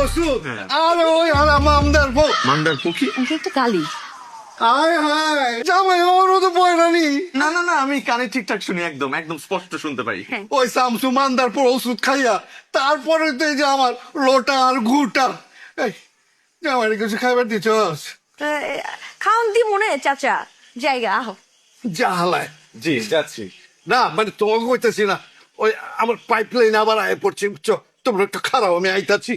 ওষুধ আরে ওই মামদার বউ মান্ডার পক্ষী একটু গালি। হায় হায় জামাই আমারও তো বয়রানি না না না, আমি কানে ঠিকঠাক শুনি, একদম একদম স্পষ্ট শুনতে পাই। ওই শামসু মান্দার পর ওষুধ খাইয়া তারপরে তো এই যে আমার লোটা আর ঘুটা এই জামাই কিছু খাইবার দিছস খাওন দি মনে চাচা জায়গা আহো। জাহালায় জি যাচ্ছি। না মানে তোমাকে কইতেছি না ওই আমার পাইপ লাইন আবার আয় পড়ছে বুঝছো তোমরা একটু খারাপ আমি আইতাছি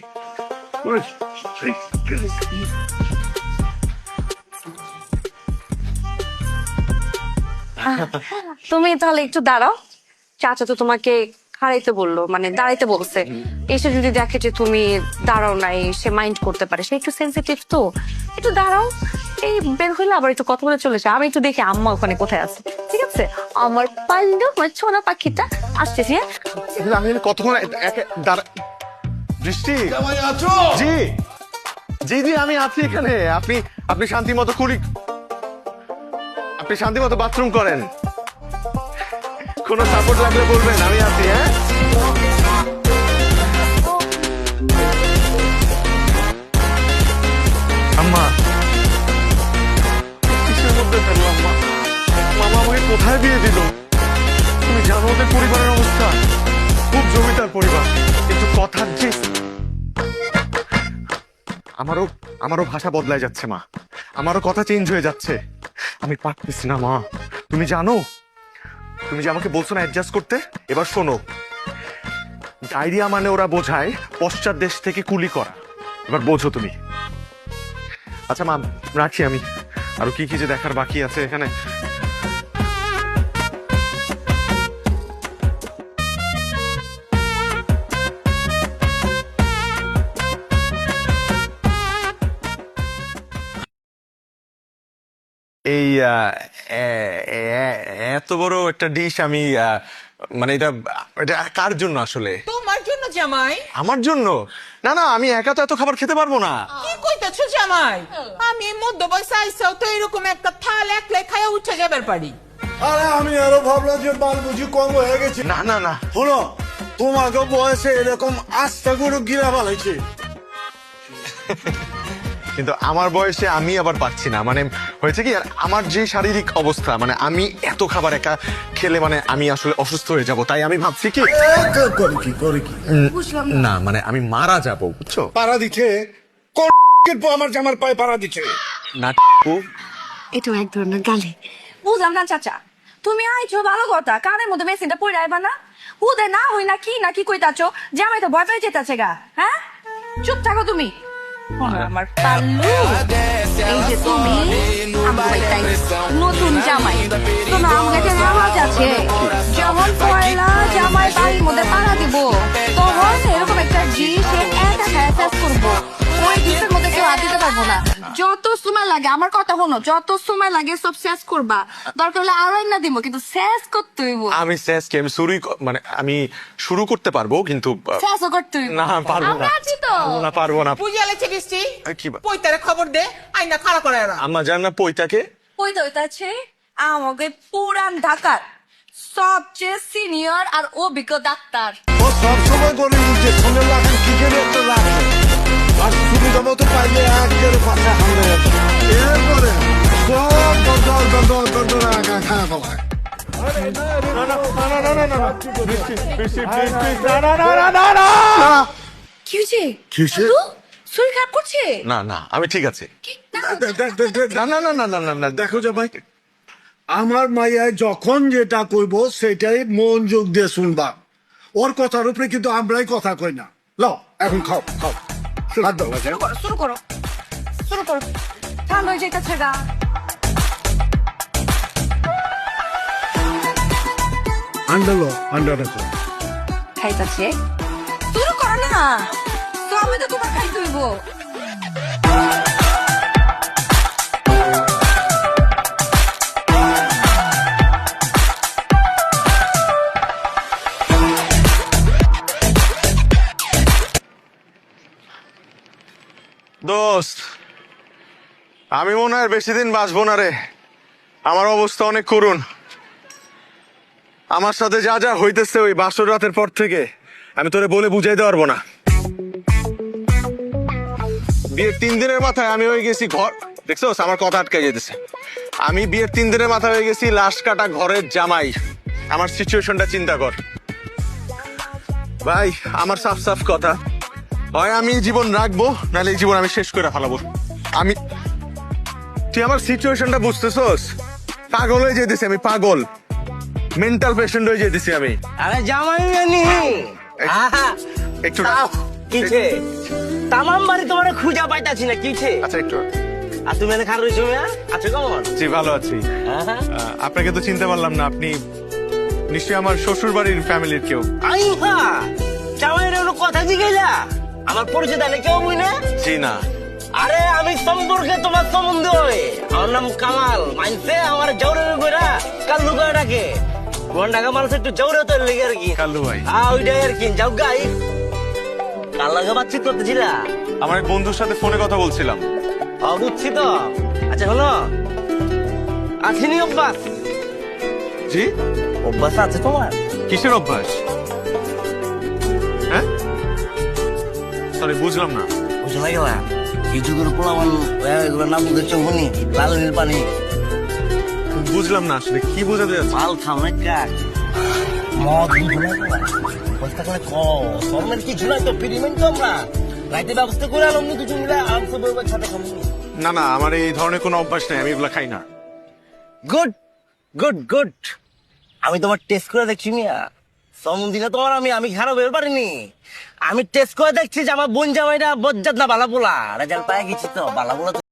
তুমি তাহলে একটু দাঁড়াও, চাচা তো তোমাকে খাড়াইতে বললো, মানে দাঁড়াইতে বলছে। এসে যদি দেখে যে তুমি দাঁড়াও নাই, সে মাইন্ড করতে পারে, সে একটু সেন্সিটিভ তো। একটু দাঁড়াও, এই বের হইলে আবার একটু কথা বলে চলেছে। আমি একটু দেখি আম্মা ওখানে কোথায় আছে, ঠিক আছে? আমার পাল্লু আমার ছোনা পাখিটা আসতেছি। আমি কতক্ষণ বৃষ্টি জামাই আছো জি জি জি আমি আছি এখানে। আপনি আপনি শান্তি মতো আপনি শান্তি মতো বাথরুম করেন, কোনো সাপোর্ট লাগলে বলবেন, আমি আছি। হ্যাঁ আম্মা কিসের মধ্যে ফেললাম মা? মামা আমাকে কোথায় বিয়ে দিল? তুমি জানো ওদের পরিবারের অবস্থা, খুব জমিদার পরিবার, কিন্তু কথার যে আমারও ভাষা বদলায় যাচ্ছে মা, আমারও কথা চেঞ্জ হয়ে যাচ্ছে। আমি পারতেছি না মা, তুমি জানো, তুমি যে আমাকে বলছো না অ্যাডজাস্ট করতে। এবার শোনো, ডায়রিয়া মানে ওরা বোঝায় পশ্চাৎ দেশ থেকে কুলি করা, এবার বোঝো তুমি। আচ্ছা মা রাখি, আমি আরো কি কি যে দেখার বাকি আছে এখানে। এই এত বড় একটা ডিশ আমি মানে এটা এটা কার জন্য আসলে? তোমার জন্য জামাই। আমার জন্য? না না, আমি একা তো এত খাবার খেতে পারবো না। কি কইতাছো জামাই? আমি মধ্য বয়স আইসাও তো এরকম একটা থাল একলাই খাইয়া উঠে যাবার পারি। আরে আমি আরো ভাবলাম যে বাল বুঝি কম হয়ে গেছে না না না, শোনো তোমাকে বয়সে এরকম আস্তা গরু গিরা ভালাইছে কিন্তু আমার বয়সে আমি আবার পাচ্ছি না। মানে হয়েছে কি, আর আমার যে শারীরিক অবস্থা, মানে আমি এত খাবার একা খেলে মানে আমি আসলে অসুস্থ হয়ে যাব, তাই আমি ভাবছি কি করে কি বুঝলাম না, মানে আমি মারা যাব, বুঝছো? পাড়া দিচ্ছে আমার জামার পায়ে পাড়া দিচ্ছে না এটা এক ধরনের গালি। বুঝলাম না চাচা, তুমি আইছো ভালো কথা, কানের মধ্যে মেশিনটা পড়ে আইবা না। হুদে না হই না কি কইতাছো? জামাই তো ভয় পেয়ে যেতেছে গা। হ্যাঁ চুপ থাকো তুমি। আমার পাল্লু, এই যে তুমি নতুন জামাই, তোমার আমাকে আওয়াজ আছে, যেমন পয়লা জামাই বাড়ির মধ্যে পাড়া দিব, তখন এরকম একটা জিনিস একা খায় শেষ করবো। ওই ডিশের মধ্যে কেউ হাত দিতে পারবো না। যত সময় লাগে, আমার কথা শোনো, যত সময় লাগে সব শেষ করবা। দরকার হলে আরো না দিব, কিন্তু শেষ করতে হইব। আমি শেষকে আমি মানে আমি শুরু করতে পারবো, কিন্তু শেষও করতে হইব। না পারবো না, পারবো না। বুঝে আলেছে বৃষ্টি, কি পৈতারে খবর দে, আইনা খাড়া করে এরা। আম্মা জান না পৈতাকে? ওই তো হইতাছে আমাকে পুরান ঢাকার সবচেয়ে সিনিয়র আর অভিজ্ঞ ডাক্তার। ও সবসময় করে যে ফোনে লাগান কি করে একটা রাখে আর সুবিধা মতো পাইলে একের পাশে হামলে এরপরে সব দর খারাপ হয় কি হয়েছে? শরীর খারাপ করছে? না না আমি ঠিক আছে। না না না না না না না দেখো যে ভাই আমার মাইয়ায় যখন যেটা কইব সেটাই মনোযোগ দিয়ে শুনবা, ওর কথার উপরে কিন্তু আমরাই কথা কই না। লও এখন খাও খাও শুরু করো ঠান্ডা হয়ে যেতেছে গা। আন্ডা রাখো খাইতাছে, শুরু করো না, তো আমি তো তোমার খাইতে হইব। দোস্ত আমি মনে হয় বেশি দিন বাঁচবো না রে, আমার অবস্থা অনেক করুণ। আমার সাথে যা যা হইতেছে ওই বাসর রাতের পর থেকে আমি তোরে বলে বুঝাইতে পারবো না। বিয়ের 3 দিনের মাথায় আমি হয়ে গেছি ঘর, দেখছো আমার কথা আটকে যেতেছে। আমি বিয়ের 3 দিনের মাথায় হয়ে গেছি লাশ কাটা ঘরের জামাই। আমার সিচুয়েশনটা চিন্তা কর ভাই। আমার সাফ সাফ কথা, হয় আমি জীবন রাখবো, নাহলে এই জীবন আমি শেষ করে ফেলাবো। আমি, তুই আমার সিচুয়েশনটা বুঝতেছস? পাগল হয়ে যেতেছি আমি, পাগল, মেন্টাল পেশেন্ট হয়ে যেতেছি আমি। আরে জামাই জানি একটু কিছে তামাম বাড়ি তোমার খুঁজা পাইতাছি না কিছে। আচ্ছা একটু। আর তুমি এনে খার রইছো মিয়া, আছো কেমন? জি ভালো আছি। আপনাকে তো চিনতে পারলাম না, আপনি নিশ্চয়ই আমার শ্বশুর বাড়ির ফ্যামিলির কেউ। আইহা জামাইয়ের কোনো কথা জিগাইলা? আমার পরিচয় দেয় কেউ বুঝ না? জি না। আরে আমি সম্পর্কে তোমার সম্বন্ধ হয়, আমার নাম কামাল। মানছে আমার জৌরে কইরা কাল্লু করে ডাকে। কোন ঢাকা মানুষ একটু জৌরে তো লেগে আর কি। কাল্লু ভাই। ওইটাই আর কি। যাও গাই কাল লাগে বাতচিত করতেছিলা? আমার এক বন্ধুর সাথে ফোনে কথা বলছিলাম। বুঝছি তো। আচ্ছা হলো আছিনি অভ্যাস? জি? অভ্যাস আছে তোমার? কিসের অভ্যাস? হ্যাঁ সরি বুঝলাম না। বুঝো না গেলা কিছু করে পোলাবান এগুলো না বুঝে চৌনি লাল নীল পানি বুঝলাম না আসলে কি বোঝাতে যাচ্ছে। মাল খাও না কাক মদ বুঝো না গেলা বস্তা করে কমের কিছু নাই তো পিরিমেন্ট তো আমরা রাইতে ব্যবস্থা করে আলম দুজন মিলে আরামসে বইবার সাথে খাবো। না না, আমার এই ধরনের কোনো অভ্যাস নেই, আমি এগুলো খাই না। Good good good. আমি তোমার টেস্ট করে দেখছি মিয়া, সমদিনে তোমার আমি খারাপ বের পারিনি। আমি টেস্ট করে দেখছি যে আমার বোন জামাইটা বজ্জাত না বালা পোলা রেজাল্ট পাই গেছি তো বালা পোলা।